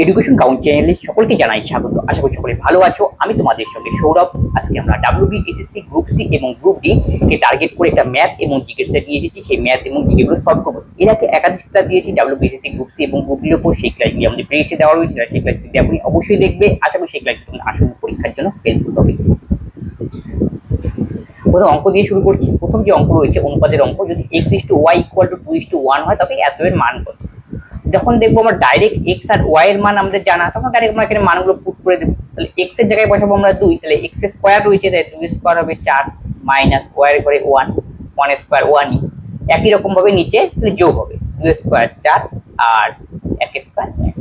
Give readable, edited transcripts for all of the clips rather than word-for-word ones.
Education count চ্যানেলে সকলকে জানাই স্বাগত। আশা করি সকলে ভালো আছো। আমি তোমাদের সঙ্গে সৌরভ। আজকে আমরা WBSSC গ্রুপ সি এবং গ্রুপ ডি কে টার্গেট করে একটা ম্যাথ এবং জিকে সেট নিয়ে এসেছি। সেই ম্যাথ এবং জিকে গুলো সলভ করবো। এর আগে একাধিক ক্লাস দিয়েছি WBSSC গ্রুপ সি এবং গ্রুপ ডির উপর। সেই ক্লাসগুলি আমাদের প্লেলিস্টে দেওয়া রয়েছে, সেই ক্লাসগুলি আপনি অবশ্যই দেখবে। আশা করি সেই ক্লাসগুলি তোমার আসন্ন পরীক্ষার জন্য হেল্পফুল হবে। প্রথম অঙ্ক দিয়ে শুরু করছি। প্রথম যে অঙ্ক রয়েছে অনুপাতের অঙ্ক, যদি x/y = 2:1 হয় তবে এত এর মান কত। যখন দেখবো আমরা ডাইরেক্ট এক্স আর ওয়াই এর মান আমাদের জানা, তখন ডাইরেক্ট আমরা এখানে মানগুলো পুট করে দেবো। তাহলে এক্স এর জায়গায় বসাবো আমরা 2, তাহলে এক্স স্কয়ার রয়েছে, তাই 2 স্কয়ার হবে 4 মাইনাস ওয়াই এর ঘরে 1, 1 স্কয়ার 1ই। একই রকম ভাবে নিচে তাহলে যোগ হবে 2 স্কয়ার 4 আর 1 স্কয়ার 1।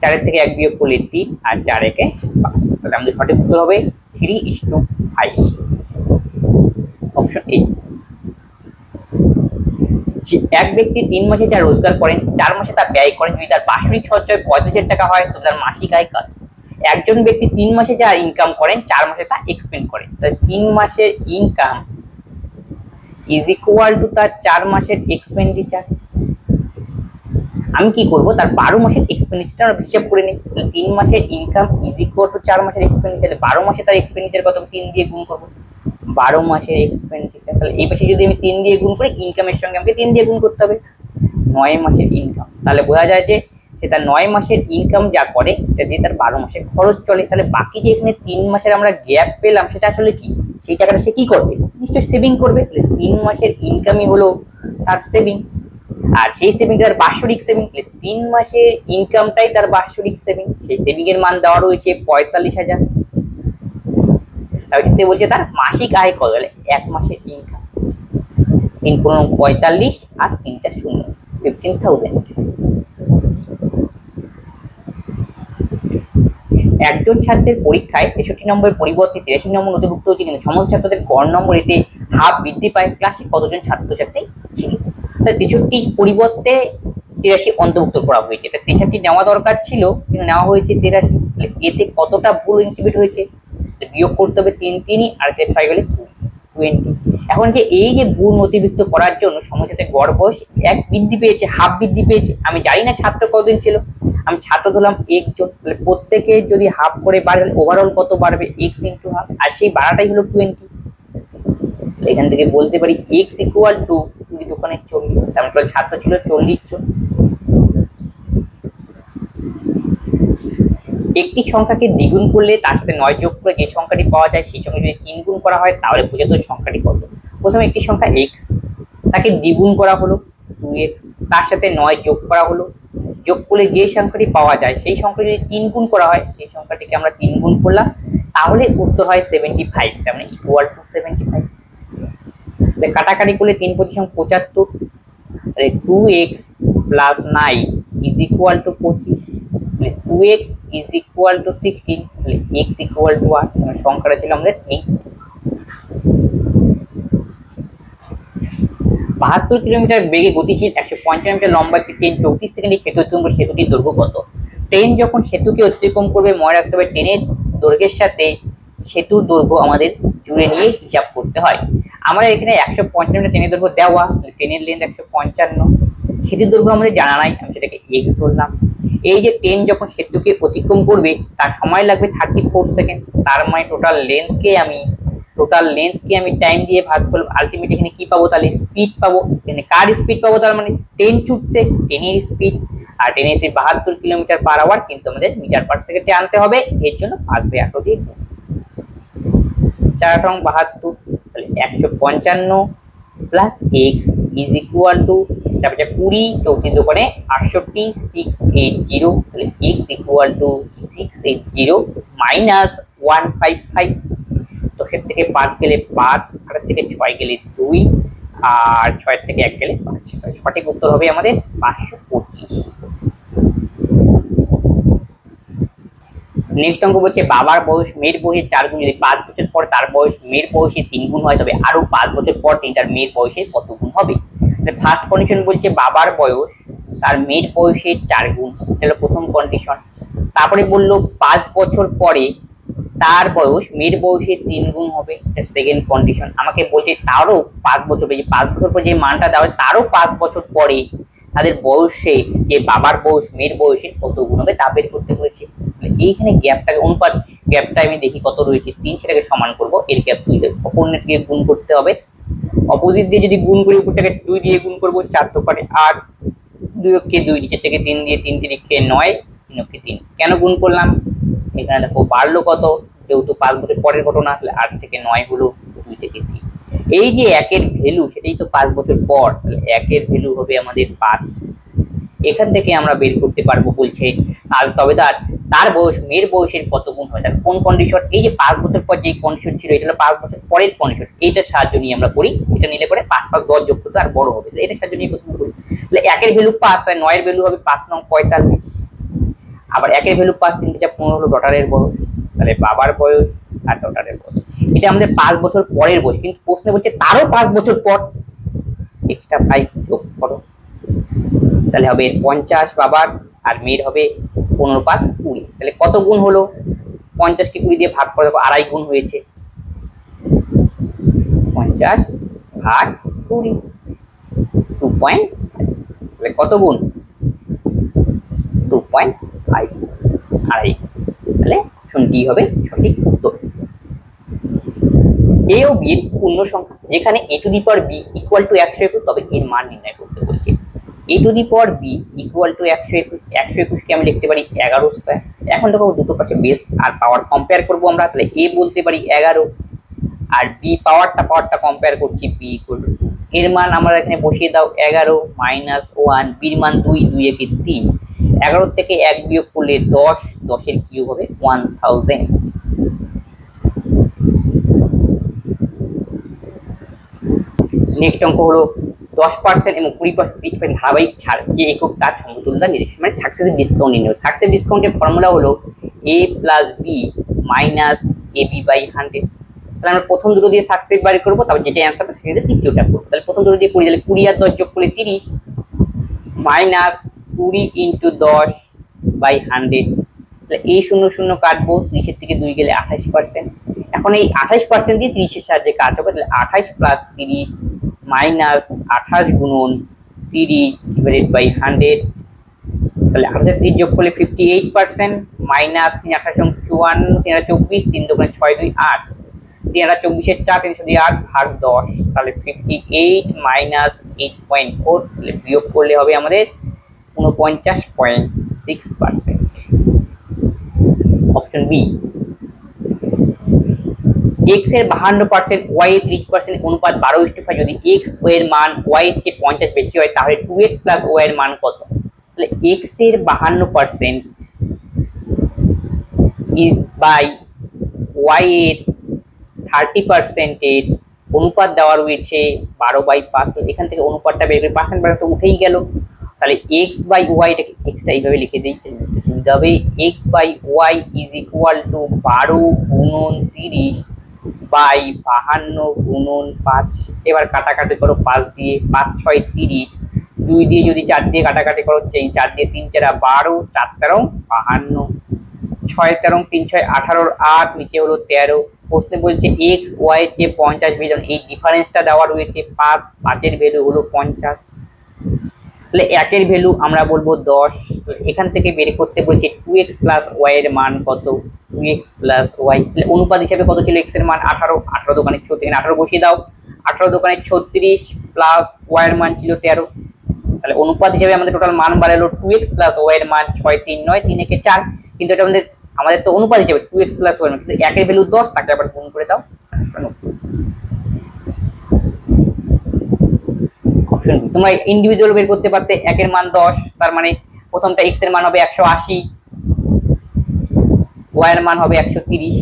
4 এর থেকে 1 বিয়োগ করলে 3 আর 4 একে 5। তাহলে আমাদের সঠিক উত্তর হবে 3:5, অপশন এ। এক ব্যক্তি 3 মাসে যা রোজগার করেন, 4 মাসে তা ব্যয় করেন, যদি তার বার্ষিক সঞ্চয় 45,000 টাকা হয় তো তার মাসিক আয় কত। একজন ব্যক্তি 3 মাসে যা ইনকাম করেন, 4 মাসে তা এক্সপেন্ড করেন। তাহলে 3 মাসের ইনকাম ইজ ইকুয়াল টু তার 4 মাসের এক্সপেন্ডিচার। আমি কি করব, তার 12 মাসের এক্সপেন্ডিচারটা আমরা হিসাব করে নিই। তাহলে 3 মাসের ইনকাম ইজ ইকুয়াল টু 4 মাসের এক্সপেন্ডিচার। 12 মাসে তার এক্সপেন্ডিচার কত, 3 দিয়ে গুণ করব। 12 মাসের এক্সপেন্ডিচার, তাহলে এই পাশে যদি আমি 3 দিয়ে গুণ করি, ইনকামের সঙ্গে আমাকে 3 দিয়ে গুণ করতে হবে। 9 মাসের ইনকাম, তাহলে বোঝা যায় যে সে তার 9 মাসের ইনকাম যা করে সেটা দিয়ে তার 12 মাসের খরচ চলে। তাহলে বাকি যে এখানে 3 মাসের আমরা গ্যাপ পেলাম, সেটা আসলে কি, সেই টাকাটা সে কি করবে, নিশ্চয়ই সেভিং করবে। তাহলে 3 মাসের ইনকামই হলো তার সেভিং, আর সেই সেভিং তার বাৎসরিক সেভিং। 3 মাসের ইনকামটাই তার বাৎসরিক সেভিং। সেই সেভিং এর মান দেওয়া রয়েছে 45,000। তাহলে বলছে তার মাসিক আয় কত, হলে 1 মাসের ইনকাম 3 × 45 আর 3টা 0, 15,000। একজন ছাত্রের পরীক্ষায় 63 নম্বরের পরিবর্তে 83 নম্বর নথিভুক্ত হয়েছে, কিন্তু সমস্ত ছাত্রদের গড় নম্বর এতে হাফ বৃদ্ধি পায়। ক্লাসে কতজন ছাত্রছাত্রী ছিল। তাহলে 63 পরিবর্তে 83 অন্তর্ভুক্ত করা হয়েছে। তাই 63 নেওয়া দরকার ছিল, কিন্তু নেওয়া হয়েছে 83। তাহলে এতে কতটা ভুল ইনক্লুড হয়েছে, বিয়োগ করতে হবে 3 3ই, আর 5 গেলে 20। এখন যে এই যে ভুল নথিভুক্ত করার জন্য সমস্যাতে গড় বয়স 1 বৃদ্ধি পেয়েছে, হাফ বৃদ্ধি পেয়েছে। আমি জানি না ছাত্র কতদিন ছিল, আমি ছাত্র ধরলাম 1 জন। তাহলে প্রত্যেকে যদি হাফ করে বাড়ে, তাহলে ওভারঅল কত বাড়বে, x × হাফ, আর সেই বাড়াটাই হলো 20। এখান থেকে বলতে পারি x = 2 দোকানে 40। তার মানে ছাত্র ছিল 40 জন। একটি সংখ্যাকে দ্বিগুণ করলে তার সাথে 9 যোগ করে যে সংখ্যাটি পাওয়া যায়, সেই সঙ্গে যদি 3 গুণ করা হয় তাহলে প্রকৃত সংখ্যাটি কত। প্রথমে একটি সংখ্যা x, তাকে দ্বিগুণ করা হলো 2x, তার সাথে 9 যোগ করা হলো। যোগ করলে যে সংখ্যাটি পাওয়া যায়, সেই সংখ্যা যদি 3 গুণ করা হয়, সেই সংখ্যাটিকে আমরা 3 গুণ করলাম, তাহলে উত্তর হয় 75। তার মানে ইকুয়াল টু 75। কাটাকাটি করলে 3 × 5 = 75। তাহলে 2x + 9 = 25। 2x = 16, তাহলে x = 1। সংখ্যাটা ছিল আমাদের 8। 72 কিলোমিটার বেগে গতিশীল 155 মিটার লম্বা একটি ট্রেন 34 সেকেন্ডে সেতু অতিক্রম করে, সেতুটির দৈর্ঘ্য কত। ট্রেন যখন সেতুকে অতিক্রম করবে, মনে রাখতে হবে ট্রেনের দৈর্ঘ্যের সাথে সেতুর দৈর্ঘ্য আমাদের জুড়ে নিয়ে হিসাব করতে হয়। আমরা এখানে 155 মিটার ট্রেনের দৈর্ঘ্য দেওয়া, ট্রেনের লেন্থ 155, সেতুর দৈর্ঘ্য আমাদের জানা নাই, আমি সেটাকে x ধরলাম। এই যে ট্রেন যখন সেতুকে অতিক্রম করবে তার সময় লাগবে 34 সেকেন্ড। তার মানে টোটাল লেন্থকে আমি টাইম দিয়ে ভাগ করব। আলটিমেট এখানে কি পাবো, তাহলে স্পিড পাবো। এখানে কার স্পিড পাবো, তার মানে ট্রেন ছুটছে, ট্রেনের স্পিড। আর ট্রেনের স্পিড 72 কিলোমিটার/আওয়ার, কিন্তু আমাদের মিটার/সেকেন্ডে আনতে হবে। এর জন্য 5/8 দিয়ে গুণ। 4 × 72, তাহলে 155 + x = 20, 34 দোকানে 68, 680, তাহলে x = 680 - 155। তো এর থেকে 5 গেলে 5, 8 থেকে 6 গেলে 2, আর 6 থেকে 1 গেলে 5। সঠিক উত্তর হবে আমাদের 525। নেক্সট অঙ্ক বলছে বাবার বয়স মেয়ের বয়সের 4 গুণ। যদি 5 বছর পর তার বয়স মেয়ের বয়সের 3 গুণ হয়, তবে আরো 5 বছর পর তার মেয়ের বয়সের কত গুণ হবে। ফার্স্ট কন্ডিশন বলছে বাবার বয়স তার মেয়ের বয়সের 4 গুণ, এটা প্রথম কন্ডিশন। তারপরে বললো 5 বছর পরে তার বয়স মেয়ের বয়সের 3 গুণ হবে, এটা সেকেন্ড কন্ডিশন। আমাকে বলছে তারও 5 বছর, 5 বছর পরে যে মানটা দেওয়া হয় তারও 5 বছর পরে তাদের বয়সে যে বাবার বয়স মেয়ের বয়সের কত গুণ হবে তা বের করতে বলেছে। এইখানে গ্যাপটাকে অনুপাত গ্যাপটা আমি দেখি কত রয়েছে 3, সেটাকে সমান করব। এর গ্যাপ 2 অপরনের দিয়ে গুণ করতে হবে। অপোজিট দিয়ে যদি গুণ করি উপরটাকে 2 দিয়ে গুণ করব, 4 তো পারে 8, 2 কে 2, নিচের থেকে 3 দিয়ে 3 তিরিখে 9, 3 কে 3। কেন গুণ করলাম? এখানে দেখো বাড়লো কত, যেহেতু 5 বছর পরের ঘটনা, তাহলে 8 থেকে 9 হলো 2 থেকে 3। এই যে 1 এর ভ্যালু সেটাই তো 5 বছর পর, তাহলে 1 এর ভ্যালু হবে আমাদের 5। এখান থেকে আমরা বের করতে পারবো বলছে। আর তবে তার বয়স মেয়ের বয়সের কত গুণ হয়, তার কোন কন্ডিশন? এই যে 5 বছর পর যে কন্ডিশন ছিল এটা হলো 5 বছর পরের কন্ডিশন, এইটার সাহায্য নিয়ে আমরা করি। এটা নিলে পরে 5 5 10 যোগ করতে আর বড় হবে, এটা সাহায্য নিয়ে প্রথম করি। তাহলে 1 এর ভ্যালু 5, তাই 9 এর ভ্যালু হবে 5 9 45। আবার 1 এর ভ্যালু 5 3 × 15 হলো ডটারের বয়স, তাহলে বাবার বয়স আর ডটারের বয়স। এটা আমাদের 5 বছর পরের বয়স, কিন্তু প্রশ্নে বলছে তারও 5 বছর পর, এক্সট্রা 5 যোগ করো, তাহলে হবে 50 বাবার আর মেয়ের হবে 15 5 20। তাহলে কত গুণ হলো? 50 কে 20 দিয়ে ভাগ করে দেখো 2.5 গুণ হয়েছে। 50 ভাগ 20 2.5, তাহলে কত গুণ? 2.5, 2.5। তাহলে অপশন ডি হবে সঠিক উত্তর। এ ও বি এর পূর্ণ সংখ্যা, যেখানে a to the power b equal to 121, তবে এর মান নির্ণয় করতে বলছে। a to the power b equal to 121, 121 কে আমি লিখতে পারি 11 স্কয়ার। এখন দেখো দুটো পাশে বেস আর পাওয়ার কম্পেয়ার করব আমরা, তাহলে a বলতে পারি 11 আর b পাওয়ারটা কম্পেয়ার করছি b ইকুয়াল টু 2। এর মান আমরা এখানে বসিয়ে দাও 11 মাইনাস 1, b এর মান 2, 2 একে 3, 11 থেকে 1 বিয়োগ করলে 10, 10 এর কিউব হবে 1000। নেক্সট অঙ্ক হলো 10% এবং 20% 30% ধারাবাহিক ছাড় যে একক তার সমতুল্যতা নির্দেশ, মানে সাকসেসিভ ডিসকাউন্ট নির্ণয়। সাকসেসিভ ডিসকাউন্টের ফর্মুলা হলো a plus b minus ab by 100। তাহলে আমরা প্রথম দুটো দিয়ে সাকসেসিভ বাড়ি করবো, তারপর যেটা অ্যান্সার হবে সেটা তৃতীয়টা করবো। তাহলে প্রথম দুটো দিয়ে 20, তাহলে 20 আর 10 যোগ করলে 30 মাইনাস 20 × 10 বাই 100। তাহলে এই 0 0 কাটবো, 30 এর থেকে 2 গেলে 28%। এখন এই 28% দিয়ে 30 এর সাহায্যে কাজ হবে, তাহলে 28 প্লাস 30 মাইনাস 28 গুণন 30 ডিভাইডেড বাই 100। তাহলে 28 এর 30 যোগ করলে 58% মাইনাস 3 28 54, 3 24, 3 2 6 2 8, 3 24 এর 4, 3 2 8 ভাগ 10, তাহলে 58 মাইনাস 8.4, তাহলে বিয়োগ করলে হবে আমাদের 49.6%। Option B. x এর 52%, y এর 30% অনুপাত 12:5, যদি x এর মান y এর চেয়ে 50 বেশি হয় তাহলে 2x প্লাস y এর মান কত? তাহলে x এর 52% ইজ বাই y এর 30% এর অনুপাত দেওয়া রয়েছে 12/5। এখান থেকে অনুপাতটা বের করে পার্সেন্ট তো উঠেই গেল। তাহলে x বাই y, এটাকে xটা এইভাবে লিখে দিই বুঝতে সুবিধা হবে। x by y is equal to 12 গুণন 30 বাই 52 গুণন 5। এবার কাটাকাটি করো 5 দিয়ে, 5 6 30, 2 দিয়ে যদি 4 দিয়ে কাটাকাটি করো, 4 দিয়ে 3 4 12, 4 13 52, 6 13 3 6 18, 8 নিচে হলো 13। প্রশ্নে বলছে x y এর চেয়ে 50 বেশি, এই ডিফারেন্সটা দেওয়া রয়েছে 5, 5 এর ভ্যালু হলো 50। তাহলে 1 এর ভ্যালু আমরা বলবো 10। তো এখান থেকে বের করতে বলছে 2x প্লাস y এর মান কত? 2x plus y। তাহলে অনুপাত হিসেবে কত ছিল x এর মান? 18, 18 দোকানে 36, এখানে 18 বসিয়ে দাও। 18 দোকানে 36 প্লাস y এর মান ছিল 13। তাহলে অনুপাত হিসেবে আমাদের টোটাল মান বাড়ালো 2x প্লাস y এর মান 6 3 9, 3 একে 4, কিন্তু এটা আমাদের তো অনুপাত হিসেবে 2x প্লাস y এর মান, কিন্তু 1 এর ভ্যালু 10, তাকে আবার গুণ করে দাও। Option B. তোমরা ইন্ডিভিজুয়াল বের করতে পারতে, 1 এর মান 10, তার মানে প্রথমটা x এর মান হবে 180, y এর মান হবে 130।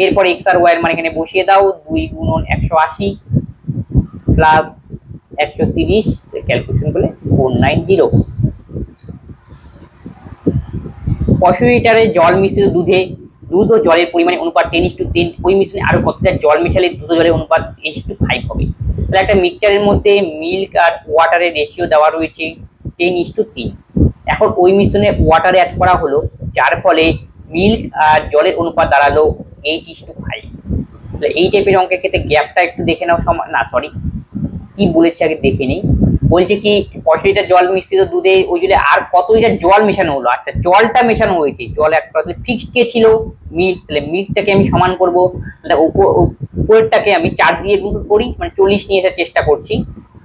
এরপর x আর y এর মান এখানে বসিয়ে দাও, 2 গুণন 180 প্লাস 130, ক্যালকুলেশন করলে 490। 65 লিটারের জল মিশ্রিত দুধ ও জলের পরিমাণের অনুপাত 10:10, ওই মিশ্রণে আরো কতটা জল মেশালে দুধ ও জলের অনুপাত 8:5 হবে? তাহলে একটা মিক্সচারের মধ্যে মিল্ক আর ওয়াটারের রেশিও দেওয়া রয়েছে 10:3। এখন ওই মিশ্রণে ওয়াটার অ্যাড করা হলো, যার ফলে মিল্ক আর জলের অনুপাত দাঁড়ালো 8:5। তাহলে এই টাইপের অঙ্কের ক্ষেত্রে গ্যাপটা একটু দেখে নাও, কি বলেছে আগে দেখে নিই। বলছে কি 65 লিটার জল মিশ্রিত দুধে ওই জলে আর কত লিটার জল মেশানো হলো। আচ্ছা জলটা মেশানো হয়েছে, জল একটা ফিক্সড কে ছিল মিল্ক, তাহলে মিল্কটাকে আমি সমান করব, তাহলে উপরেরটাকে আমি 4 দিয়ে গুণ করি, মানে 40 নিয়ে আসার চেষ্টা করছি।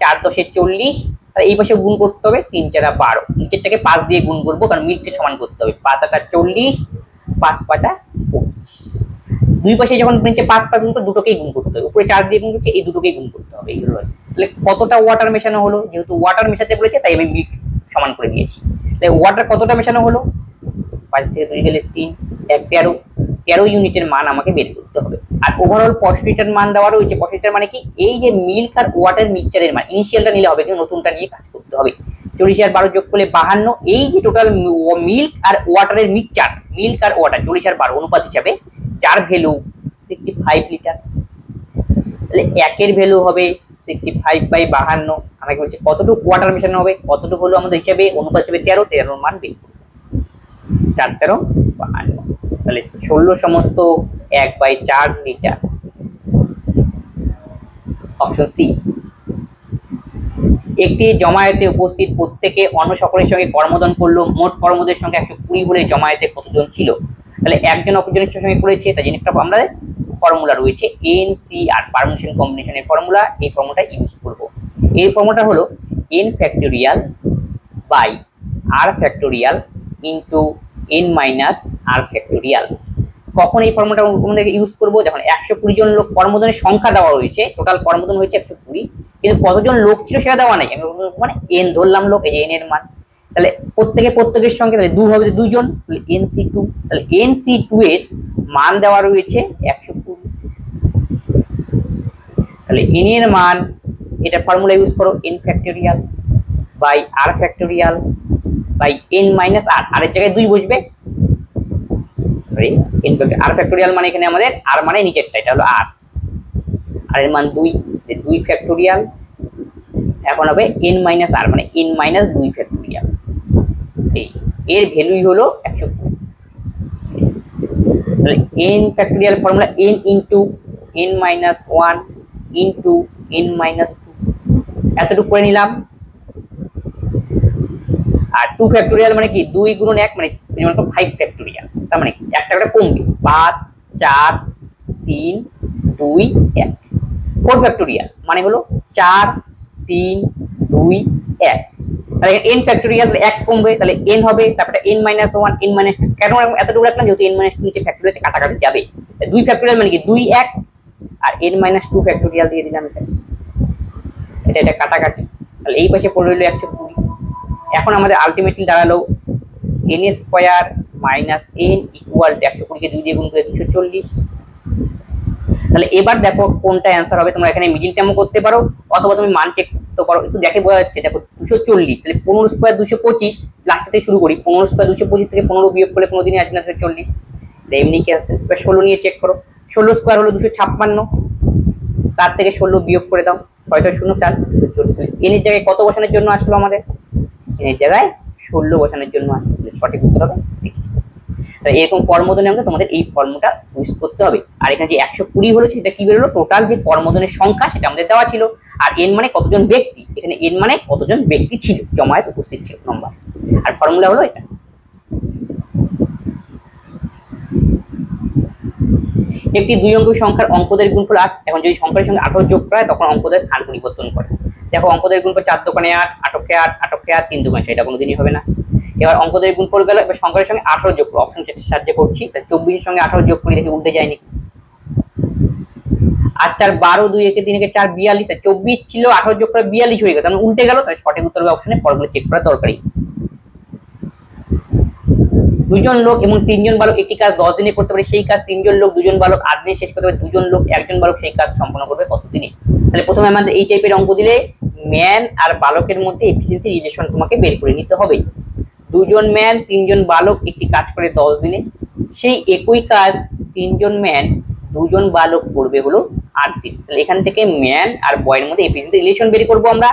4 10 40, তাহলে এই পাশে গুণ করতে হবে 3 4 12, নিচেরটাকে 5 দিয়ে গুণ করবো কারণ মিল্কটা সমান করতে হবে। 5 8 40, 5 5 25, দুই পাশে যখন নিচে 5 5 গুণ করে দুটোকেই গুণ করতে হবে, উপরে 4 দিয়ে গুণ করছি, এই দুটোকেই গুণ করতে হবে। এইগুলো তাহলে কতটা ওয়াটার মেশানো হলো, যেহেতু ওয়াটার মেশাতে বলেছে তাই আমি মিল্ক সমান করে দিয়েছি। তাহলে ওয়াটার কতটা মেশানো হলো, 5 থেকে 2 গেলে 3, 1 13, 13 ইউনিটের মান আমাকে বের করতে হবে। আর ওভারঅল 65 লিটার মান দেওয়া রয়েছে। 65 লিটার মানে কি, এই যে মিল্ক আর ওয়াটার মিক্সচারের মান, ইনিশিয়ালটা নিলে হবে কিন্তু নতুনটা নিয়ে কাজ করতে হবে। 40 আর 12 যোগ করলে 52, এই যে টোটাল মিল্ক আর ওয়াটারের মিক্সচার, মিল্ক আর ওয়াটার 40 আর 12 অনুপাত হিসাবে যার ভ্যালু 65 লিটার, তাহলে একের ভ্যালু হবে 65/52। আমাকে বলছে কতটুকু ওয়াটার মেশানো হবে, কতটুকু হলো আমাদের হিসাবে অনুপাত হিসাবে 13, 13 মান বের করব, 4 13 52, তাহলে 16 সমস্ত 1/4 লিটার। Option C. একটি জমায়েতে উপস্থিত প্রত্যেকে অন্য সকলের সঙ্গে কর্মদান করলো, মোট কর্মদের সংখ্যা 120 হলে জমায়েতে কতজন ছিল। তাহলে একজন অপরজনের সঙ্গে করেছে, তাই জন্য একটা আমরা ফর্মুলা রয়েছে NCR, পারমিশন কম্বিনেশনের ফর্মুলা। এই ফর্মুলাটা ইউজ করব। এই ফর্মুলাটা হলো n factorial by r factorial into n minus r factorial. কখন এই ফর্মুলাটা আমাদের ইউজ করব, যখন 120 জন লোক কর্মদানের সংখ্যা দেওয়া হয়েছে, টোটাল কর্মদান হয়েছে 120, কিন্তু কতজন লোক ছিল সেটা দেওয়া নাই, আমি মানে n ধরলাম লোক, এই যে n এর মান। তাহলে প্রত্যেকের সঙ্গে তাহলে 2 হবে 2 জন, তাহলে NC2, তাহলে NC2 এর মান দেওয়া রয়েছে 120। তাহলে n এর মান, এটা ফর্মুলা ইউজ করো n factorial by r factorial by n minus r, আর এর জায়গায় 2 বসবে, sorry n factorial, r factorial মানে এখানে আমাদের r মানে নিচেরটা, এটা হলো r, r এর মান 2, 2 ফ্যাক্টোরিয়াল, এখন হবে n মাইনাস r মানে n মাইনাস 2 ফ্যাক্টোরিয়াল, এর ভ্যালুই হলো 120। তাহলে n factorial formula n into n minus 1 into n minus 2, এতটুকু করে নিলাম। আর 2 ফ্যাক্টোরিয়াল মানে কি 2 গুণন 1 মানে 5 ফ্যাক্টোরিয়াল, তার মানে কি একটা করে কমবে, 5 4 3 2 1। 4 ফ্যাক্টোরিয়াল মানে হলো 4 3 2 1, তাহলে n ফ্যাক্টোরিয়াল 1 কমবে, তাহলে n হবে, তারপরে n মাইনাস 1 n মাইনাস 2, কেন এতটুকু রাখলাম, যেহেতু n মাইনাস 2 নিচে ফ্যাক্টোরিয়াল আছে কাটাকাটি যাবে। 2 ফ্যাক্টোরিয়াল মানে কি 2 1 আর n মাইনাস 2 ফ্যাক্টোরিয়াল দিয়ে দিলাম এখানে, এটা কাটাকাটি, তাহলে এই পাশে পড়ে রইল 120। এখন আমাদের আলটিমেটলি দাঁড়ালো n square minus n equal 120 কে 2 দিয়ে গুণ করে 240। তাহলে এবার দেখো কোনটা অ্যান্সার হবে, তোমরা এখানে মিডল টার্মও করতে পারো অথবা তুমি মান চেক করতে পারো, একটু দেখে বোঝা যাচ্ছে। দেখো 240, তাহলে 15 স্কয়ার 225, লাস্ট থেকে শুরু করি, 15 স্কয়ার 225 থেকে 15 বিয়োগ করলে কোনো দিনই আসবে না 240, এমনি ক্যান্সেল। এবার 16 নিয়ে চেক করো, 16 স্কয়ার হলো 256, তার থেকে 16 বিয়োগ করে দাও, 6 6 0 4 240। এন এর জায়গায় কত বসানোর জন্য আসলো আমাদের, এন এর জায়গায় 16 বসানোর জন্য আসলো, সঠিক উত্তর হবে 60। তাহলে এরকম কর্মদানে আমরা তোমাদের এই ফর্মুলাটা ইউজ করতে হবে। আর এখানে যে 120 হলো সেটা কি বেরোলো, টোটাল যে কর্মদানের সংখ্যা সেটা আমাদের দেওয়া ছিল, আর এন মানে কতজন ব্যক্তি, এখানে এন মানে কতজন ব্যক্তি ছিল জমায়েত উপস্থিত ছিল নম্বর, আর ফর্মুলা হলো এটা। একটি 2 অঙ্কের সংখ্যার অঙ্কদের গুণফল 8, এখন যদি সংখ্যার সঙ্গে 18 যোগ করা হয় তখন অঙ্কদের স্থান পরিবর্তন করে। দেখো অঙ্কদের গুণফল 4 দোকানে 8, 8 কে 8, 8 কে 8, 3 দোকানে 6, এটা কোনোদিনই হবে না। এবার অঙ্কদের গুণফল গেল, এবার সংখ্যার সঙ্গে 18 যোগ করো, অপশন সাহায্যে করছি, তাই 24 এর সঙ্গে 18 যোগ করি, দেখি উল্টে যায় নাকি। 8 4 12, 2 1 3 1 4 42, 24 ছিল 18 যোগ করে 42 হয়ে গেল, তাহলে উল্টে গেল, তাহলে সঠিক উত্তর হবে অপশনে, পরগুলো চেক করা দরকারি। 2 জন লোক এবং 3 জন বালক একটি কাজ 10 দিনে করতে পারে, সেই কাজ 3 জন লোক 2 জন বালক 8 দিনে শেষ করতে পারে, 2 জন লোক 1 জন বালক সেই কাজ সম্পন্ন করবে কত দিনে। তাহলে প্রথমে আমাদের এই টাইপের অঙ্ক দিলে ম্যান আর বালকের মধ্যে এফিসিয়েন্সি রিলেশন তোমাকে বের করে নিতে হবে। 2 জন ম্যান 3 জন বালক একটি কাজ করে 10 দিনে, সেই একই কাজ 3 জন ম্যান 2 জন বালক করবে হলো 8 দিন। তাহলে এখান থেকে ম্যান আর বয়ের মধ্যে এফিসিয়েন্সি রিলেশন বের করব আমরা।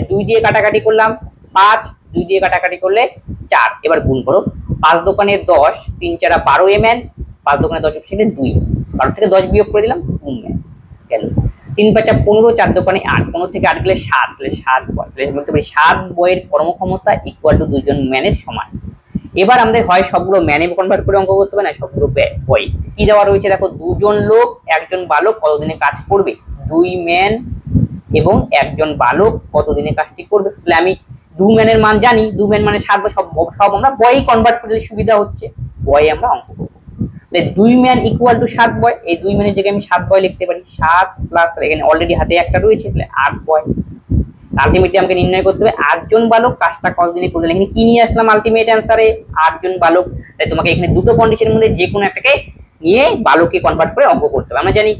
2 দিয়ে কাটাকাটি করলাম 5, 2 দিয়ে কাটাকাটি করলে 4, এবার গুণ করো, 5 দোকানে 10, 3 4 12 এমএন, 5 দোকানে 10 অপশনে 2, 12 থেকে 10 বিয়োগ করে দিলাম 2 ম্যান গেল। 3×5 = 15, 4 দোকানে 8, 15 থেকে 8 গেলে 7, তাহলে 7 বয়, তাহলে বলতে পারি 7 বয়ের কর্মক্ষমতা ইকুয়াল টু 2 জন ম্যানের সমান। এবার আমাদের হয় সবগুলো ম্যানে কনভার্ট করে অঙ্ক করতে হবে, না সবগুলো বয়। কি দেওয়া রয়েছে দেখো, 2 জন লোক 1 জন বালক কতদিনে কাজ করবে, 2 ম্যান এবং 1 জন বালক কতদিনে কাজটি করবে। তাহলে আমি 2 ম্যানের মান জানি, 2 ম্যান মানে 7, সব আমরা বয় কনভার্ট করলে সুবিধা হচ্ছে, বয় আমরা অঙ্ক করব। তাহলে 2 ম্যান ইকুয়াল টু 7 বয়, এই 2 ম্যানের জায়গায় আমি 7 বয় লিখতে পারি, 7 প্লাস এখানে অলরেডি হাতে একটা রয়েছে, তাহলে 8 বয়। আলটিমেটলি আমাকে নির্ণয় করতে হবে 8 জন বালক কাজটা কতদিনে করবে। এখানে কি নিয়ে আসলাম আলটিমেট অ্যান্সারে 8 জন বালক। তাই তোমাকে এখানে দুটো কন্ডিশনের মধ্যে যে কোনো একটাকে নিয়ে বালককে কনভার্ট করে অঙ্ক করতে হবে। আমরা জানি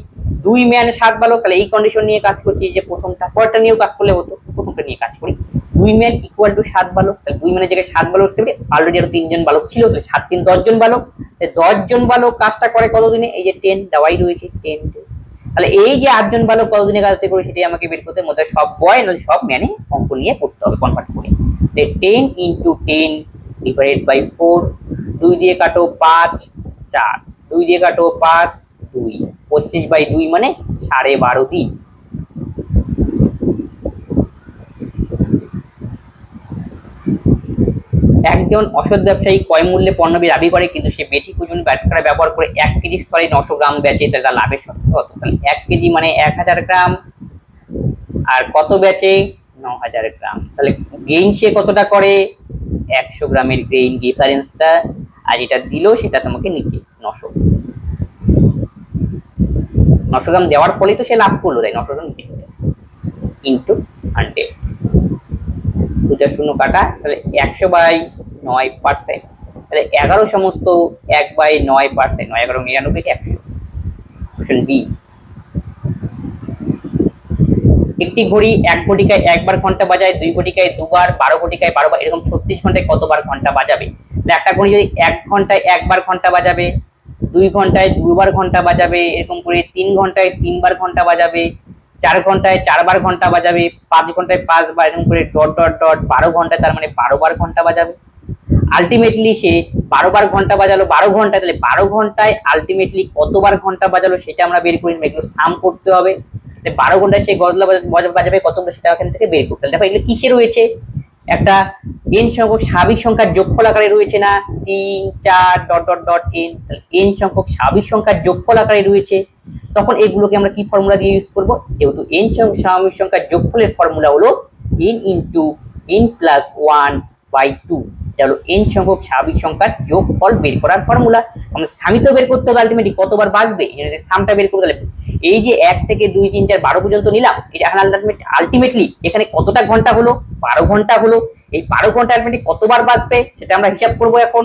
2 ম্যান 7 বালক, তাহলে এই কন্ডিশন নিয়ে কাজ করছি, যে প্রথমটা, পরেরটা নিয়েও কাজ করলে হতো, প্রথমটা নিয়ে কাজ করি। 2 ম্যান ইকুয়াল টু 7 বালক, তাহলে 2 ম্যানের জায়গায় 7 বালক লিখতে পারি, অলরেডি আরো 3 জন বালক ছিল, তাহলে 7 3 10 জন বালক। 10 জন বালক কাজটা করে কতদিনে, এই যে 10 দেওয়াই রয়েছে 10। তাহলে এই যে 8 জন বালক কতদিনে কাজটা করে সেটাই আমাকে বের করতে, মধ্যে সব বয় নাহলে সব ম্যানে অঙ্ক নিয়ে করতে হবে কনভার্ট করে। 10 × 10 ডিভাইডেড বাই 4, 2 দিয়ে কাটো 5 4, 2 দিয়ে কাটো 5 2, 25/2 মানে 12.5 দিন। একজন অসৎ ব্যবসায়ী ক্রয় মূল্যে পণ্য দাবি করে, কিন্তু সে বেঠিক ওজন বাটখারা ব্যবহার করে 1 কেজি স্তরে 900 গ্রাম বেচে, তাহলে লাভের শর্ত কত। তাহলে 1 কেজি মানে 1000 গ্রাম, আর কত বেচে 9000 গ্রাম। তাহলে গেইন সে কতটা করে, 100 গ্রামের গেইন ডিফারেন্সটা, আর যেটা দিল সেটা তোমাকে নিচে 900 গ্রাম দেওয়ার ফলেই তো সে লাভ করলো, তাই 900 গ্রাম নিচে ইন্টু 100, 2টা শূন্য কাটা, তাহলে 100/9%, তাহলে 11 সমস্ত 1/9%, 9 11 99 100। Option B. একটি ঘড়ি 1 ঘটিকায় 1 বার ঘন্টা বাজায়, 2 ঘটিকায় 2 বার, 12 ঘটিকায় 12 বার, এরকম 36 ঘন্টায় কতবার ঘন্টা বাজাবে। একটা ঘড়ি যদি 1 ঘন্টায় 1 বার ঘন্টা বাজাবে, 2 ঘন্টায় 2 বার ঘন্টা বাজাবে, এরকম করে 3 ঘন্টায় 3 বার ঘন্টা বাজাবে, 4 ঘন্টায় 4 বার ঘন্টা বাজাবে, 5 ঘন্টায় 5 বার, এরকম করে ডট ডট ডট 12 ঘন্টায় তার মানে 12 বার ঘন্টা বাজাবে। আলটিমেটলি সে 12 বার ঘন্টা বাজালো 12 ঘন্টায়, তাহলে 12 ঘন্টায় আলটিমেটলি কতবার ঘন্টা বাজালো সেটা আমরা বের করে নেব, এগুলো সাম করতে হবে। 12 ঘন্টায় সে গজলা বাজাবে কতগুলো সেটা এখান থেকে বের করতে হবে। দেখো এগুলো কিসে রয়েছে, একটা n সংখ্যক স্বাভাবিক সংখ্যার যোগফল আকারে রয়েছে না, 3 4 ডট ডট ডট n, তাহলে n সংখ্যক স্বাভাবিক সংখ্যার যোগফল আকারে রয়েছে, তখন এগুলোকে আমরা কি ফর্মুলা দিয়ে ইউজ করব, যেহেতু n সংখ্যক স্বাভাবিক সংখ্যার যোগফলের ফর্মুলা হলো n × n + 1/2, এটা হলো n সংখ্যক স্বাভাবিক সংখ্যার যোগফল বের করার ফর্মুলা। আমরা সামিত বের করতে হবে আলটিমেটলি কতবার বাঁচবে, এই সামটা বের করতে হবে। এই যে 1 থেকে 2 3 4 12 পর্যন্ত নিলাম, এটা এখন আলটিমেটলি এখানে কতটা ঘন্টা হলো, 12 ঘন্টা হলো, এই 12 ঘন্টা আলটিমেটলি কতবার বাঁচবে সেটা আমরা হিসাব করব, এখন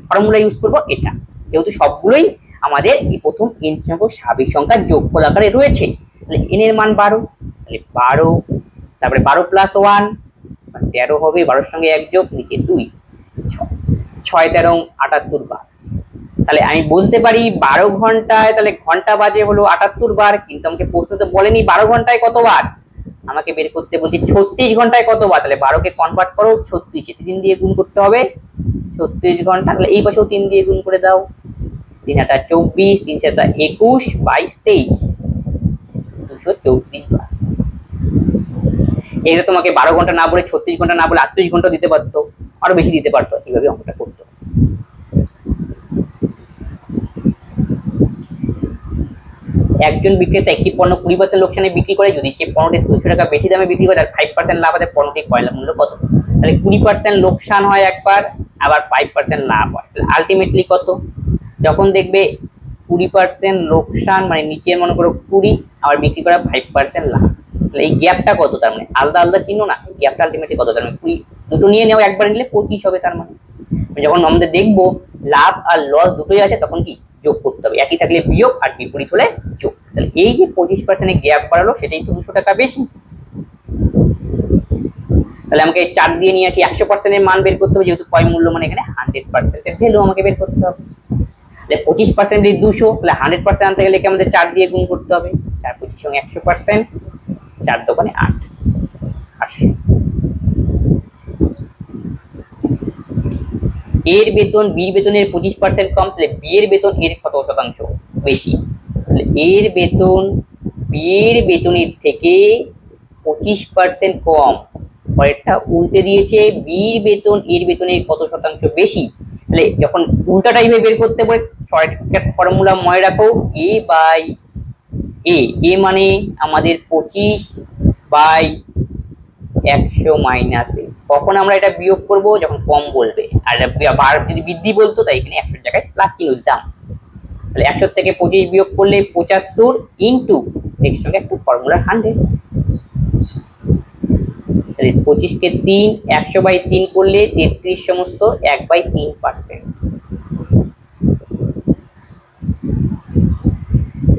ফর্মুলা ইউজ করব এটা, যেহেতু সবগুলোই আমাদের এই প্রথম n সংখ্যক স্বাভাবিক সংখ্যার যোগফল আকারে রয়েছে। তাহলে n এর মান 12, তাহলে 12, তারপরে 12 + 1 13 হবে, 12 এর সঙ্গে 1 যোগ নিচে 2, 6 13 78 বার। তাহলে আমি বলতে পারি 12 ঘন্টায় তাহলে ঘন্টা বাজে হলো 78 বার, কিন্তু আমাকে প্রশ্ন তো বলেনি 12 ঘন্টায় কতবার, আমাকে বের করতে বলছি 36 ঘন্টায় কতবার। তাহলে 12 কে কনভার্ট করো 36 এ 3 দিয়ে গুণ করতে হবে, 36 ঘন্টা, তাহলে এই পাশেও 3 দিয়ে গুণ করে দাও, 3 8 24, 3 7 21, 22 23, 234 বার। এটা তোমাকে 12 ঘন্টা না বলে 36 ঘন্টা না বলে 38 ঘন্টা দিতে পারতো, আরো বেশি দিতে পারতো, এইভাবে অঙ্কটা করতো। একজন বিক্রেতা একটি পণ্য 20% লোকসানে বিক্রি করে, যদি সে পণ্যটি 200 টাকা বেশি দামে বিক্রি করে তার 5% লাভ আছে, পণ্যটি কয়লা মূল্য কত। তাহলে 20% লোকসান হয় একবার, আবার 5% লাভ হয়, তাহলে আলটিমেটলি কত, যখন দেখবে 20% লোকসান মানে নিচে মনে করো 20, আবার বিক্রি করা 5% লাভ, তাহলে এই গ্যাপটা কত, তার মানে আলাদা আলাদা চিহ্ন না, গ্যাপটা আলটিমেটলি কত, তার মানে 20, দুটো নিয়ে নেও একবার নিলে 25 হবে। তার মানে যখন আমাদের দেখবো লাভ আর লস দুটোই আছে তখন কি যোগ করতে হবে, একই থাকলে বিয়োগ আর বিপরীত হলে যোগ। তাহলে এই যে 25% গ্যাপ বাড়ালো সেটাই তো 200 টাকা বেশি। তাহলে আমাকে 4 দিয়ে নিয়ে আসি 100% এর মান বের করতে হবে, যেহেতু ক্রয় মূল্য মানে এখানে 100% এর ভ্যালু আমাকে বের করতে হবে। তাহলে 25% দিয়ে 200, তাহলে 100% আনতে গেলে কি আমাদের 4 দিয়ে গুণ করতে হবে, 4 25 সঙ্গে 100%, 4 দোকানে 8, 800। এর বেতন বির বেতনের 25% কম, তাহলে বি এর বেতন এর কত শতাংশ বেশি, তাহলে এর বেতন বিয়ের বেতনের থেকে 25% কম। পরেরটা উল্টে দিয়েছে, বিয়ের বেতন এর বেতনের কত শতাংশ বেশি। তাহলে যখন উল্টা টাইপে বের করতে পারে, শর্টকাট ফর্মুলা মনে রাখো, এ বাই এ মানে আমাদের 25/100 মাইনাস এ। কখন আমরা এটা বিয়োগ করব? যখন কম বলবে। আর যদি বৃদ্ধি বলতো তাই এখানে 100 জায়গায় প্লাস চিহ্ন দিতাম। তাহলে 100 থেকে 25 বিয়োগ করলে 75 ইন্টু এর সঙ্গে একটু ফর্মুলা 100। তাহলে 25 কে 3, 100/3 করলে 33 সমস্ত 1/3%।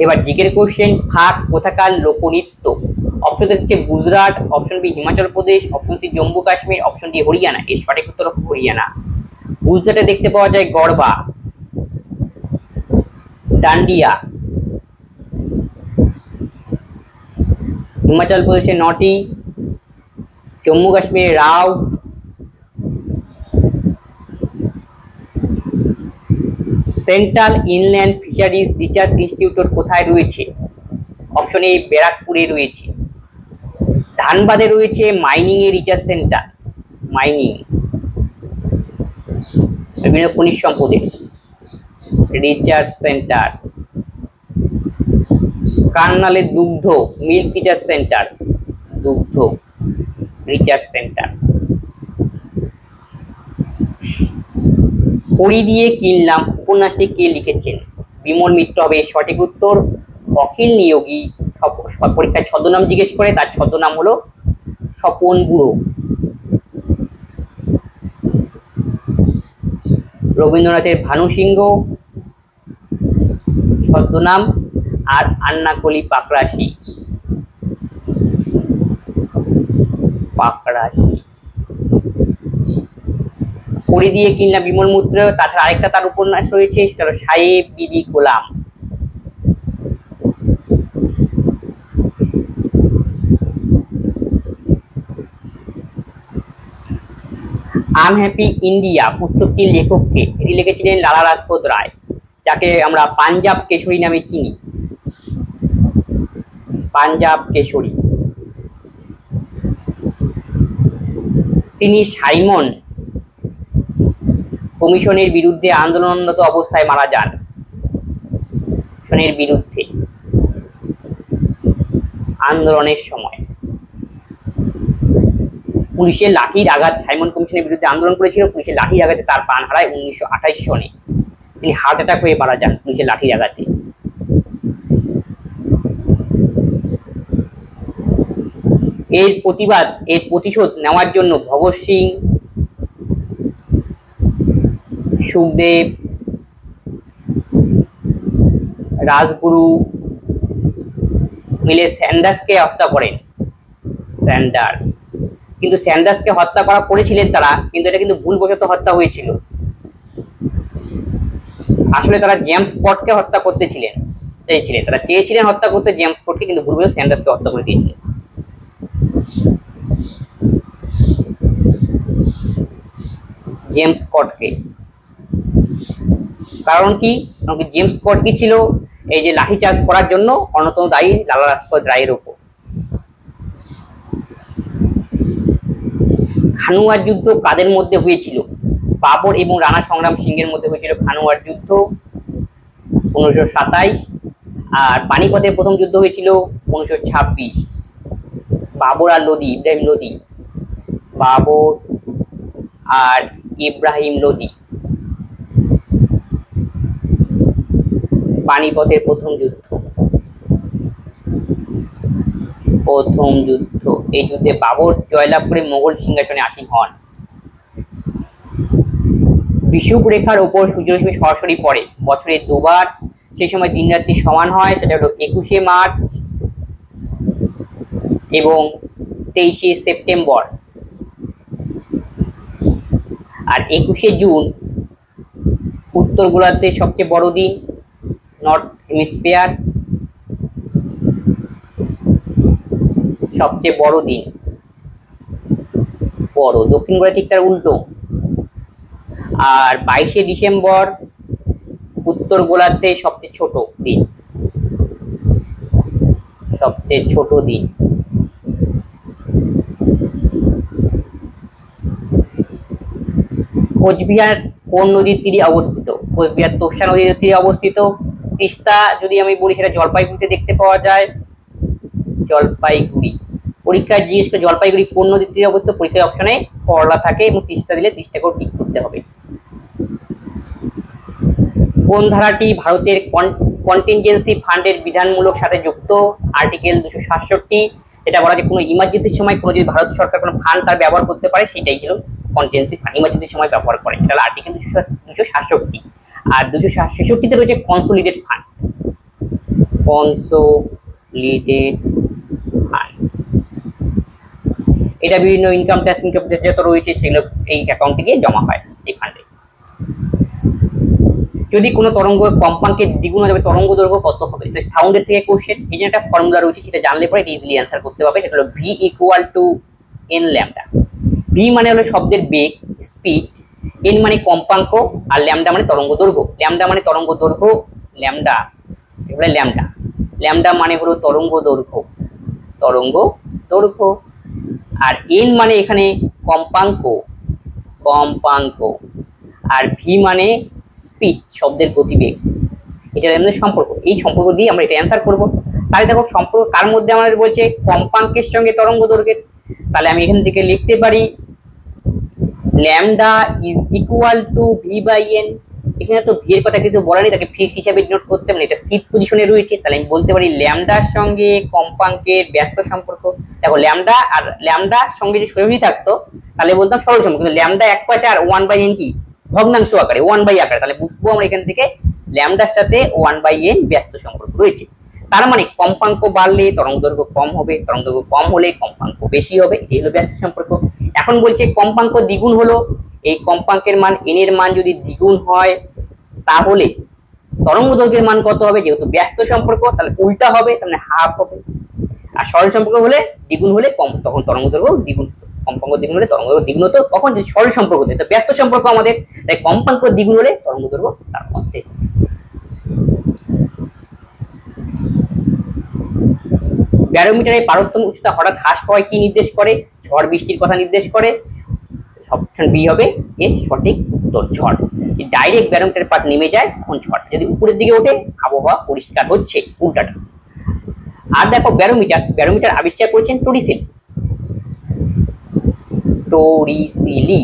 এবার জিকের কোশ্চেন, খাট কোথাকার লোকনৃত্য? অপশন হচ্ছে Gujarat, option B Himachal Pradesh, option C Jammu Kashmir, option D Haryana. এর সঠিক উত্তর হরিয়ানা। গুজরাটে দেখতে পাওয়া যায় গরবা, ডান্ডিয়া। হিমাচল প্রদেশে নটি, জম্মু কাশ্মীরে Rauf, central inland fisheries research institute কোথায় রয়েছে? অপশন এ ব্যারাকপুরে রয়েছে। ধানবাদে রয়েছে মাইনিং এর রিসার্চ সেন্টার, মাইনিং বিভিন্ন খনিজ সম্পদের রিসার্চ সেন্টার। কার্নালে দুগ্ধ মিল্ক রিসার্চ সেন্টার, দুগ্ধ রিসার্চ সেন্টার। খড়ি দিয়ে কিনলাম উপন্যাসটি কে লিখেছেন? বিমল মিত্র হবে সঠিক উত্তর। অখিল নিয়োগী পরীক্ষায় ছদ্মনাম জিজ্ঞেস করে, তার ছদ্মনাম হলো স্বপন বুড়ো। রবীন্দ্রনাথের ভানু সিংহ ছদ্মনাম, আর আন্নাকলি পাকরাশি, পাকরাশি। খড়ি দিয়ে কিনলাম বিমল মিত্র। তাছাড়া আরেকটা তার উপন্যাস রয়েছে, সেটা হলো সাহেব বিবি গোলাম। আনহ্যাপি ইন্ডিয়া পুস্তকটির লেখককে? এটি লিখেছিলেন লালা রাজপথ রায়, যাকে আমরা পাঞ্জাব কেশরী নামে চিনি, পাঞ্জাব কেশরী। তিনি সাইমন কমিশনের বিরুদ্ধে আন্দোলনরত অবস্থায় মারা যান, কমিশনের বিরুদ্ধে আন্দোলনের সময়। পুলিশের লাঠির আঘাত, সাইমন কমিশনের বিরুদ্ধে আন্দোলন করেছিল, পুলিশের লাঠির আঘাতে তার প্রাণ হারায় 1928 সনে। তিনি হার্ট অ্যাটাক হয়ে মারা যান পুলিশের লাঠির আঘাতে। এর প্রতিবাদ, এর প্রতিশোধ নেওয়ার জন্য ভগৎ সিং, সুখদেব, রাজগুরু মিলে স্যান্ডার্সকে হত্যা করেন। স্যান্ডার্স, কিন্তু স্যান্ডার্সকে হত্যা করা করেছিলেন তারা, কিন্তু এটা কিন্তু ভুলবশত হত্যা হয়েছিল। আসলে তারা জেমস স্কটকে হত্যা করতে চেয়েছিলেন, তারা চেয়েছিলেন হত্যা করতে জেমস স্কটকে, কিন্তু ভুলবশত স্যান্ডার্সকে হত্যা করে দিয়েছিলেন। জেমস স্কটকে। কারণ কি? কারণ জেমস স্কট কি ছিল? এই যে লাঠিচার্জ করার জন্য অন্যতম দায়ী লালা রাজপথ রায়ের উপর। খানুয়ার যুদ্ধ কাদের মধ্যে হয়েছিল? বাবর এবং রাণা সংগ্রাম সিংহের মধ্যে হয়েছিল খানুয়ার যুদ্ধ 1527। আর পানিপথের প্রথম যুদ্ধ হয়েছিল 1526। বাবর আর লোদি, ইব্রাহিম লোদি, বাবর আর ইব্রাহিম লোদি, পানিপথের প্রথম যুদ্ধ। এই যুদ্ধে বাবর জয়লাভ করে মোগল সিংহাসনে আসীন হন। বিষুব রেখার ওপর সূর্যরশ্মি সরাসরি পড়ে বছরে দুবার, সেই সময় দিন রাত্রি সমান হয়, সেটা হলো 21শে মার্চ এবং 23শে সেপ্টেম্বর। আর 21শে জুন উত্তর গোলার্ধের সবচেয়ে বড় দিন, নর্থ হেমিস্ফিয়ার সবচেয়ে বড় দিন, বড়। দক্ষিণ গোলার্ধে ঠিক তার উল্টো। আর 22শে ডিসেম্বর উত্তর গোলার্ধে সবচেয়ে ছোট দিন, সবচেয়ে ছোট দ্বীপ। কোচবিহার কোন নদীর তীরে অবস্থিত? কোচবিহার তোর্ষা নদীর তীরে অবস্থিত। তিস্তা যদি আমি বলি সেটা জলপাইগুড়িতে দেখতে পাওয়া যায়, জলপাইগুড়ি। পরীক্ষায় জিজ্ঞেস করে জলপাইগুড়ি কোন নদীর তীরে অবস্থিত, পরীক্ষার অপশনে করলা থাকে এবং তিস্তা দিলে তিস্তাকেও টিক করতে হবে। কোন ধারাটি ভারতের কন্টিনজেন্সি ফান্ডের বিধানমূলক সাথে যুক্ত? আর্টিকেল 267। এটা বলা যে কোনো ইমার্জেন্সির সময় কোনো যদি ভারত সরকার কোনো ফান্ড তার ব্যবহার করতে পারে সেটাই হলো কন্টিনজেন্সি ফান্ড, ইমার্জেন্সির সময় ব্যবহার করে, এটা হলো আর্টিকেল 267। আর 266তে রয়েছে কনসোলিডেট ফান্ড, কনসোলিডেট ফান্ড। এটা বিভিন্ন ইনকাম ট্যাক্স যত রয়েছে সেগুলো এই অ্যাকাউন্টে গিয়ে জমা হয় এই ফান্ডে। যদি কোনো তরঙ্গ কম্পাঙ্কের দ্বিগুণ হবে তরঙ্গ দৈর্ঘ্য কত হবে? তো সাউন্ডের থেকে কোশ্চেন, এই জন্য একটা ফর্মুলা রয়েছে সেটা জানলে পরে ইজিলি অ্যান্সার করতে পারবে। সেটা হলো V equal to N lambda. V মানে হলো শব্দের বেগ, স্পিড, এন মানে কম্পাঙ্ক, আর ল্যামডা মানে তরঙ্গ দৈর্ঘ্য। ল্যামডা মানে তরঙ্গ দৈর্ঘ্য, ল্যামডা এবারে ল্যামডা, ল্যামডা মানে হলো তরঙ্গ দৈর্ঘ্য, তরঙ্গ দৈর্ঘ্য। আর এন মানে এখানে কম্পাঙ্ক, কম্পাঙ্ক। আর ভি মানে স্পিড, শব্দের গতিবেগ। এটা এমনি সম্পর্ক, এই সম্পর্ক দিয়ে আমরা এটা অ্যান্সার করব। তাহলে দেখো সম্পর্ক কার মধ্যে আমাদের বলছে কম্পাঙ্কের সঙ্গে তরঙ্গ দৈর্ঘ্যের। তাহলে আমি এখান থেকে লিখতে পারি lambda is equal to V by N. এখানে তো ভি এর কথা কিছু বলা নেই, তাকে ফিক্সড হিসাবে নোট করতে হবে, এটা স্থির পজিশনে রয়েছে। তাহলে আমি বলতে পারি ল্যামডার সঙ্গে কম্পাঙ্কের ব্যস্ত সম্পর্ক। দেখো ল্যামডা আর ল্যামডার সঙ্গে যদি সোজাসুজি থাকতো তাহলে বলতাম সরল সম্পর্ক, কিন্তু ল্যামডা এক পাশে আর 1/n কি ভগ্নাংশ আকারে, 1/n আকারে। তাহলে বুঝবো আমরা এখান থেকে ল্যামডার সাথে 1/n ব্যস্ত সম্পর্ক রয়েছে। তার মানে কম্পাঙ্ক বাড়লে তরঙ্গ দৈর্ঘ্য কম হবে, তরঙ্গ দৈর্ঘ্য কম হলে কম্পাঙ্ক বেশি হবে, এটাই হলো ব্যস্ত সম্পর্ক। এখন বলছে কম্পাঙ্ক দ্বিগুণ হলো, এই কম্পাঙ্কের মান n এর মান যদি দ্বিগুণ হয় তাহলে তরঙ্গ দৈর্ঘ্যের মান কত হবে? যেহেতু ব্যস্ত সম্পর্ক তাহলে উল্টা হবে, তাহলে হাফ হবে। আর সরল সম্পর্ক হলে দ্বিগুণ হলে কম, তখন তরঙ্গ দৈর্ঘ্য দ্বিগুণ, কম্পাঙ্ক দ্বিগুণ হলে তরঙ্গ দৈর্ঘ্য দ্বিগুণ হতো। কখন? যদি সরল সম্পর্ক হতো। তো ব্যস্ত সম্পর্ক আমাদের, তাই কম্পাঙ্ক দ্বিগুণ হলে তরঙ্গ দৈর্ঘ্য তার মধ্যে। ব্যারোমিটারের পারস্তম্ভ উচ্চতা হঠাৎ হ্রাস পাওয়ায় কি নির্দেশ করে? ঝড় বৃষ্টির কথা নির্দেশ করে। অপশন বি হবে এর সঠিক উত্তর, ঝড়। ডাইরেক্ট ব্যারোমিটারের পাত নেমে যায় তখন ঝড়, যদি উপরের দিকে ওঠে আবহাওয়া পরিষ্কার হচ্ছে, উল্টাটা। আর দেখো ব্যারোমিটার আবিষ্কার করেছেন টরিসেলি, টরিসেলি।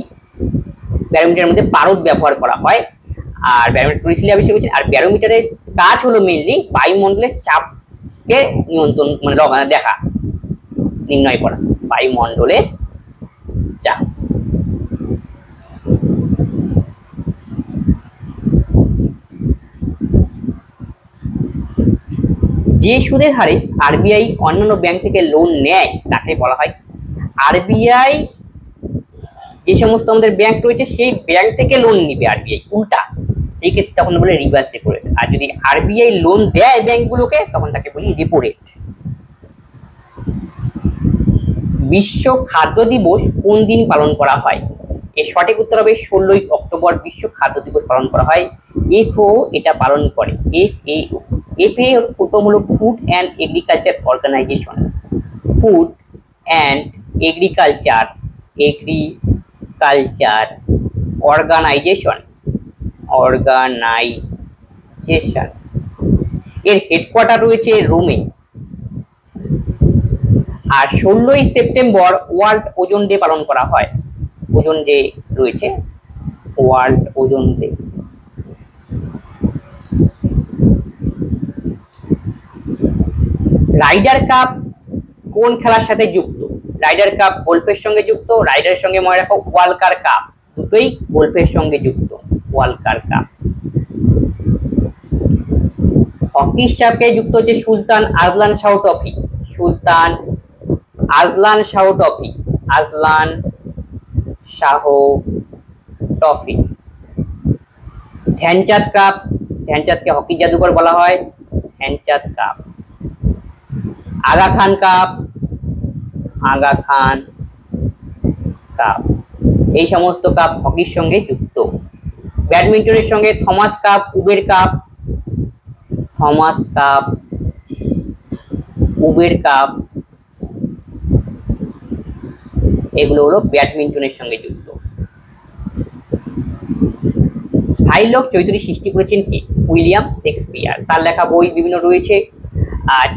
ব্যারোমিটারের মধ্যে পারদ ব্যবহার করা হয়, আর ব্যারোমিটার টরিসেলি আবিষ্কার করেছেন। আর ব্যারোমিটারের কাজ হলো মেইনলি বায়ুমণ্ডলের চাপকে নিয়ন্ত্রণ মানে দেখা, নির্ণয় করা বায়ুমণ্ডলের চাপ। যে সুদের হারে আরবিআই অন্যান্য ব্যাংক থেকে লোন নেয় তাকে বলা হয়। আরবিআই যে সমস্ত আমাদের ব্যাংক রয়েছে সেই ব্যাংক থেকে লোন নিবে আরবিআই, উল্টা সেই ক্ষেত্রে তখন বলে রিভার্স রেপো রেট। আর যদি আরবিআই লোন দেয় ব্যাংকগুলোকে তখন তাকে বলি রেপো রেট। বিশ্ব খাদ্য দিবস কোন দিন পালন করা হয়? এর সঠিক উত্তর হবে 16ই অক্টোবর বিশ্ব খাদ্য দিবস পালন করা হয়। এফও এটা পালন করে, এফএও। এফএও হলো food and agriculture organization, food and agriculture organization. এর হেডকোয়ার্টার রয়েছে রোমে। আর 16ই সেপ্টেম্বর ওয়ার্ল্ড ওজন ডে পালন করা হয়। ওজন ডে রয়েছে, world ozone day. Rider cup কোন খেলার সাথে যুক্ত? রাইডার কাপ গল্ফের সঙ্গে যুক্ত। রাইডারের সঙ্গে মনে রাখো ওয়ালকার কাপ, দুটোই গল্ফের সঙ্গে যুক্ত, ওয়ালকার কাপ। হকির সাথে যুক্ত হচ্ছে Sultan Azlan Shah trophy, Sultan Azlan Shah trophy, Azlan Shah trophy. Dhyan Chand cup, ধ্যানচাঁদকে হকি জাদুকর বলা হয়, Dhyan Chand cup. Aga Khan cup, Aga Khan cup. এই সমস্ত কাপ হকির সঙ্গে যুক্ত। ব্যাডমিন্টনের সঙ্গে Thomas cup, Uber cup, Thomas cup, Uber cup, এগুলো হলো ব্যাডমিন্টনের সঙ্গে যুক্ত। শাইলক চরিত্রটি সৃষ্টি করেছেন কে? William Shakespeare. তার লেখা বই বিভিন্ন রয়েছে।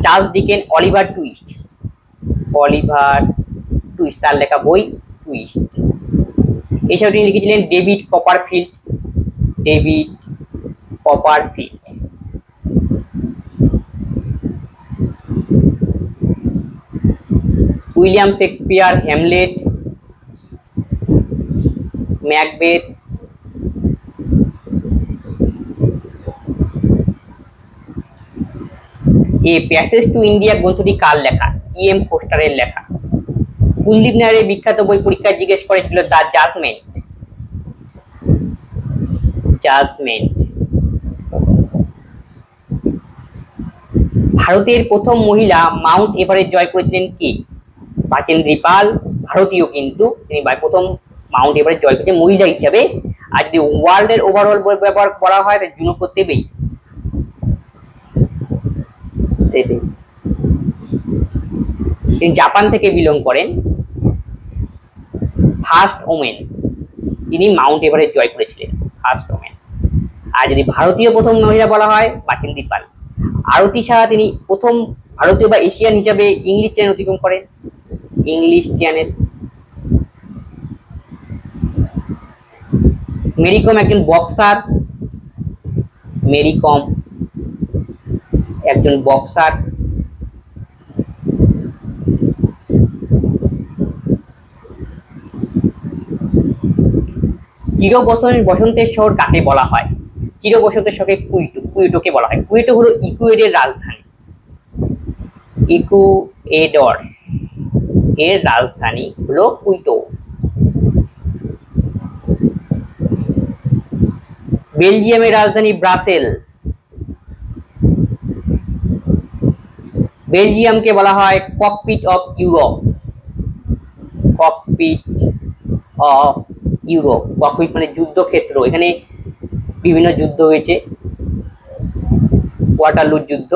চার্লস ডিকেন অলিভার টুইস্ট, তার লেখা বই টুইস্ট। এছাড়াও তিনি লিখেছিলেন David Copperfield. William Shakespeare Hamlet, Macbeth, passage to India গ্রন্থটি কার লেখা? E.M. ফোস্টারের লেখা। কুলদীপ নায়ারের বিখ্যাত বই পরীক্ষায় জিজ্ঞেস করেছিল দ্য জাজমেন্ট। ভারতের প্রথম মহিলা মাউন্ট এভারেস্ট জয় করেছিলেন কে? বাচেন্দ্রী পাল, ভারতীয় কিন্তু তিনি প্রথম মাউন্ট এভারেস্ট জয় করেছেন মহিলা হিসাবে। আর যদি ওয়ার্ল্ডের ওভারঅল ব্যবহার করা হয় তাহলে জুনোকো দেবেই। তিনি জাপান থেকে বিলং করেন। ফার্স্ট ওমেন, তিনি মাউন্ট এভারেস্ট জয় করেছিলেন, ফার্স্ট ওমেন। আর যদি ভারতীয় প্রথম মহিলা বলা হয় বাচেন্দ্রী পাল। আরতি সাহা তিনি প্রথম ভারতীয় বা এশিয়ান হিসাবে ইংলিশ চ্যানেল অতিক্রম করেন, ইংলিশ চ্যানেল। মেরি কম একজন বক্সার, বসন্তের শহর কাকে বলা হয়? বসন্তের শহরকে কুইটোকে বলা হয়। কুইটো হলো ইকুয়েডরের রাজধানী। ইকুয়েডর এর রাজধানী হলো কুইটো। বেলজিয়ামের রাজধানী ব্রাসেল। বেলজিয়ামকে বলা হয় ককপিট অফ ইউরোপ। ককপিট মানে যুদ্ধক্ষেত্র। এখানে বিভিন্ন যুদ্ধ হয়েছে। ওয়াটারলুর যুদ্ধ।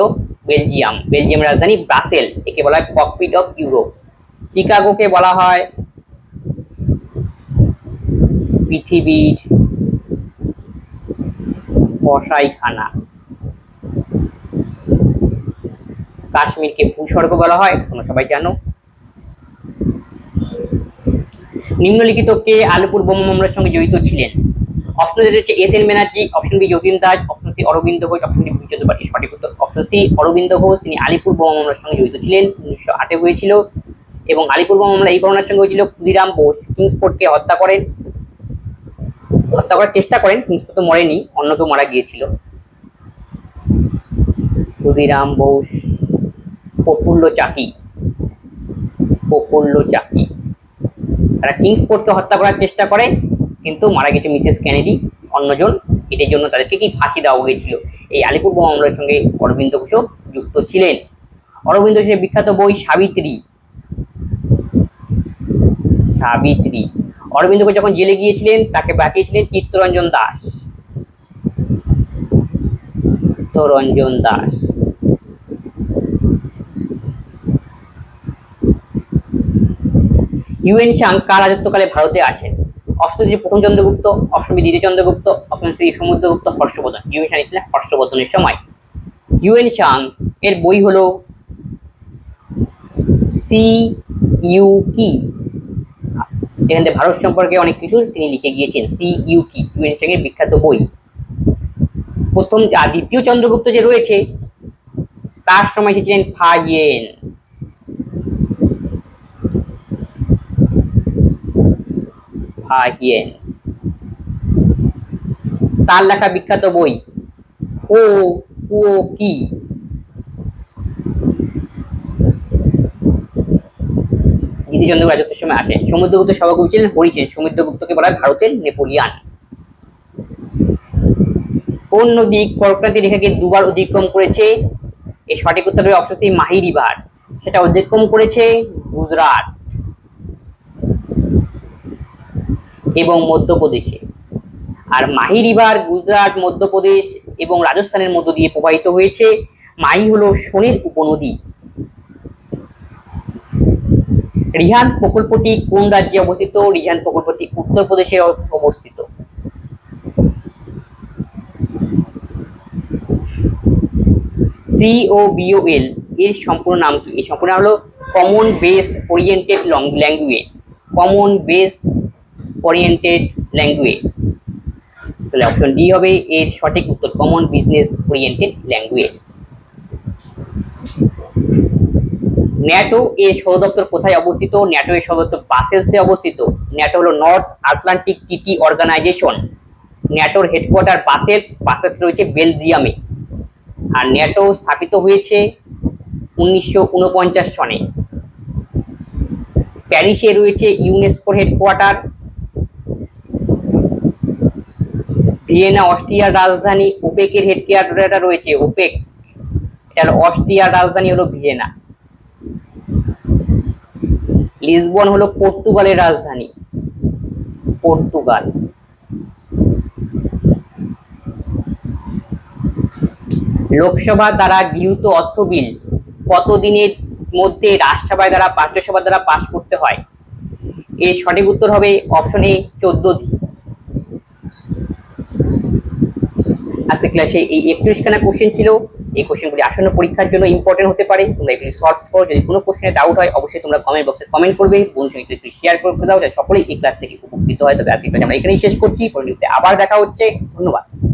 বেলজিয়ামের রাজধানী ব্রাসেল, একে বলা হয় ককপিট অফ ইউরোপ। চিকাগোকে বলা হয় পৃথিবীর কসাইখানা। কাশ্মীরকে ভূস্বর্গ বলা হয়, তোমরা সবাই জানো। নিম্নলিখিত কে আলিপুর বোমা মামলার সঙ্গে জড়িত ছিলেন? অপশন হচ্ছে S N. Banerjee, option B Jatin Das, option C Aurobindo Ghosh, option D Bijay Tripathi. সঠিক উত্তর অপশন সি অরবিন্দ ঘোষ। তিনি আলিপুর বোমা মামলার সঙ্গে জড়িত ছিলেন, 1908 হয়েছিল। এবং আলিপুর বোমা মামলা এই ঘটনার সঙ্গে হয়েছিল ক্ষুদিরাম বোস কিংসফোর্ডকে হত্যা করার চেষ্টা করেন, কিংসফোর্ড তো মরেনি, অন্য কেউ মারা গিয়েছিল। ক্ষুদিরাম বোস, প্রফুল্ল চাকি, তারা কিংসফোর্ডকে হত্যা করার চেষ্টা করে কিন্তু মারা গেছে মিসেস কেনেডি, অন্যজন। এটার জন্য তাদেরকে ফাঁসি দেওয়া হয়েছিল। এই আলিপুর বোমা মামলার সঙ্গে অরবিন্দ ঘোষও যুক্ত ছিলেন। অরবিন্দ ঘোষের বিখ্যাত বই সাবিত্রী। অরবিন্দ ঘোষ যখন জেলে গিয়েছিলেন তাকে বাঁচিয়েছিলেন চিত্তরঞ্জন দাস। হিউয়েন সাং কার রাজত্বকালে ভারতে আসেন? অপশন সি প্রথম চন্দ্রগুপ্ত, অপশন বি দ্বিতীয় Chandragupta, option C Samudragupta, Harshavardhana. Hiuen Tsang ছিলেন হর্ষবর্ধনের সময়। হিউয়েন সাং এর বই হলো সিইউকি। এখান থেকে ভারত সম্পর্কে অনেক কিছু তিনি লিখে গিয়েছেন। সিইউকি হিউয়েন সাং এর বিখ্যাত বই। প্রথম আর দ্বিতীয় চন্দ্রগুপ্ত যে রয়েছে তার সময় এসেছিলেন ফাহিয়েন। তার লেখা বিখ্যাত বই কি? দ্বিতীয় চন্দ্রগুপ্ত রাজত্বের সময় আসে। সমুদ্রগুপ্ত সভাকবি ছিলেন হরিসেন। সমুদ্রগুপ্তকে বলা হয় ভারতের নেপোলিয়ান। কোন নদী কর্কটক্রান্তি রেখাকে দুবার অতিক্রম করেছে? এই সঠিক উত্তর হবে অপশন সি মাহি রিভার। সেটা অতিক্রম করেছে গুজরাট এবং মধ্যপ্রদেশে। আর মাহি রিভার গুজরাট, মধ্যপ্রদেশ এবং রাজস্থানের মধ্য দিয়ে প্রবাহিত হয়েছে। মাহি হলো সোনের উপনদী। রিহান প্রকল্পটি কোন রাজ্যে অবস্থিত? রিহান প্রকল্পটি উত্তরপ্রদেশে অবস্থিত। COBOL এর সম্পূর্ণ নাম কি? এর সম্পূর্ণ নাম হলো common base oriented language. Common base oriented language. তাহলে অপশন ডি হবে এর সঠিক উত্তর, common business oriented language. NATO এর সদর দপ্তর কোথায় অবস্থিত? ন্যাটো এর সদর দপ্তর ব্রাসেলসে অবস্থিত। ন্যাটো হলো নর্থ আটলান্টিক ট্রিটি অর্গানাইজেশন। ন্যাটোর হেডকোয়ার্টার ব্রাসেলস রয়েছে বেলজিয়ামে। আর ন্যাটো স্থাপিত হয়েছে 1949 সনে। প্যারিসে রয়েছে ইউনেস্কোর হেডকোয়ার্টার। ভিয়েনা অস্ট্রিয়ার রাজধানী। ওপেকের হেডকোয়ার্টার রয়েছে ওপেক, এটা হলো অস্ট্রিয়ার রাজধানী হলো ভিয়েনা। লিসবন হলো পর্তুগালের রাজধানী, পর্তুগাল। লোকসভা দ্বারা গৃহীত অর্থ বিল কত দিনের মধ্যে রাজ্যসভা দ্বারা পাস করতে হয়? এর সঠিক উত্তর হবে অপশন এ 14 দিন। আজকে ক্লাসে এই 31খানা কোশ্চেন ছিল। এই কোশ্চেনগুলি আসন্ন পরীক্ষার জন্য ইম্পর্টেন্ট হতে পারে, তোমরা এগুলি সলভ করো। যদি কোনো কোশ্চেনে ডাউট হয় অবশ্যই তোমরা কমেন্ট বক্সে কমেন্ট করবে, বন্ধুদের সঙ্গে একটু শেয়ার করে দাও যাতে সকলেই এই ক্লাস থেকে উপকৃত হয়। তবে আজকে ক্লাস আমরা এখানেই শেষ করছি, পরবর্তীতে আবার দেখা হচ্ছে। ধন্যবাদ।